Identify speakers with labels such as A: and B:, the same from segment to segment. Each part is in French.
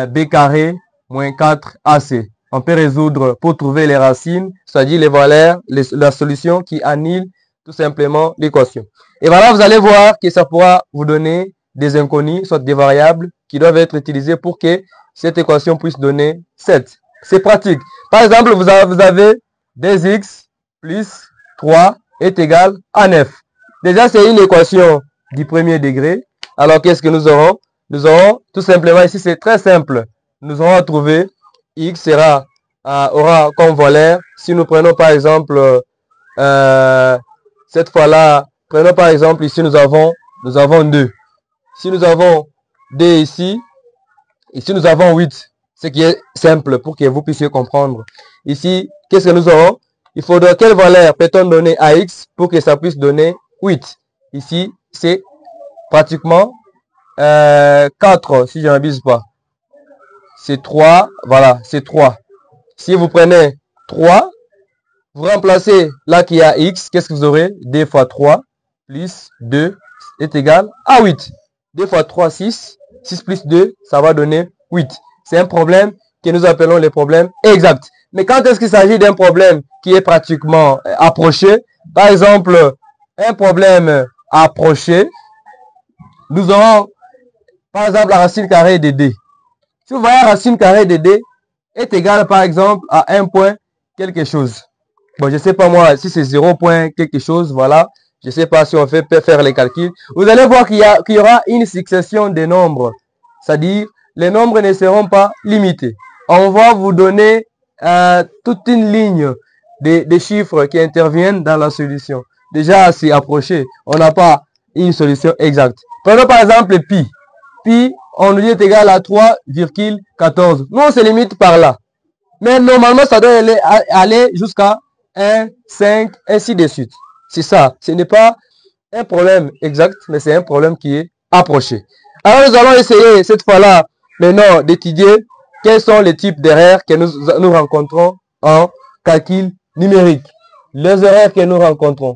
A: b carré moins 4ac. On peut résoudre pour trouver les racines, c'est-à-dire les valeurs, la solution qui annule tout simplement l'équation. Et voilà, vous allez voir que ça pourra vous donner des inconnus, soit des variables qui doivent être utilisées pour que cette équation puisse donner 7. C'est pratique. Par exemple, vous avez 2x plus 3 est égal à 9. Déjà, c'est une équation du premier degré. Alors, qu'est-ce que nous aurons? Nous aurons tout simplement, ici, c'est très simple. Nous aurons à trouver x aura comme valeur, si nous prenons par exemple, cette fois-là, prenons par exemple, ici nous avons 2. Si nous avons 2 ici nous avons 8, ce qui est simple pour que vous puissiez comprendre. Ici, qu'est-ce que nous aurons? Il faudra quelle valeur peut-on donner à x pour que ça puisse donner 8? Ici, c'est pratiquement 4, si je n'abuse pas. C'est 3, voilà, c'est 3. Si vous prenez 3, vous remplacez là qui a x, qu'est-ce que vous aurez? 2 fois 3 plus 2 est égal à 8. 2 fois 3, 6. 6 plus 2, ça va donner 8. C'est un problème que nous appelons le problème exact. Mais quand est-ce qu'il s'agit d'un problème qui est pratiquement approché? Par exemple, un problème approché, nous aurons par exemple la racine carrée de d. Si vous voyez la racine carrée de d est égale par exemple à 1 point quelque chose. Bon, je ne sais pas moi si c'est 0 point quelque chose, voilà. Je ne sais pas si on peut faire les calculs. Vous allez voir qu'il y aura une succession de nombres. C'est-à-dire, les nombres ne seront pas limités. On va vous donner toute une ligne de chiffres qui interviennent dans la solution. Déjà, c'est approché. On n'a pas une solution exacte. Prenons par exemple pi. Pi, on nous dit est égal à 3,14. Nous, on se limite par là. Mais normalement, ça doit aller jusqu'à 1, 5, ainsi de suite. C'est ça. Ce n'est pas un problème exact, mais c'est un problème qui est approché. Alors, nous allons essayer cette fois-là, maintenant, d'étudier quels sont les types d'erreurs que nous rencontrons en calcul numérique. Les erreurs que nous rencontrons.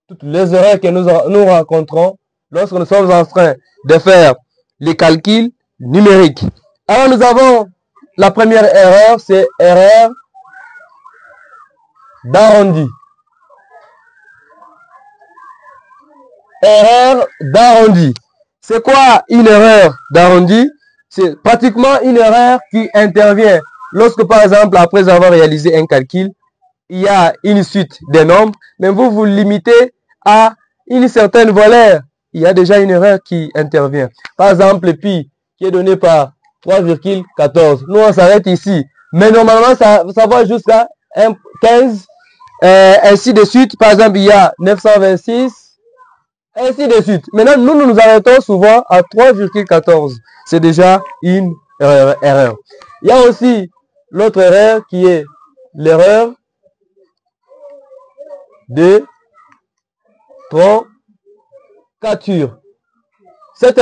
A: Toutes les erreurs que nous rencontrons lorsque nous sommes en train de faire les calculs numériques. Alors, nous avons la première erreur, c'est erreur d'arrondi. Erreur d'arrondi. C'est quoi une erreur d'arrondi? C'est pratiquement une erreur qui intervient lorsque, par exemple, après avoir réalisé un calcul, il y a une suite de nombres, mais vous vous limitez à une certaine valeur. Il y a déjà une erreur qui intervient. Par exemple, pi qui est donné par 3,14. Nous, on s'arrête ici. Mais normalement, ça va jusqu'à 15. Ainsi de suite. Par exemple, il y a 926. Ainsi de suite. Maintenant, nous nous arrêtons souvent à 3,14. C'est déjà une erreur. Il y a aussi l'autre erreur qui est l'erreur de truncature.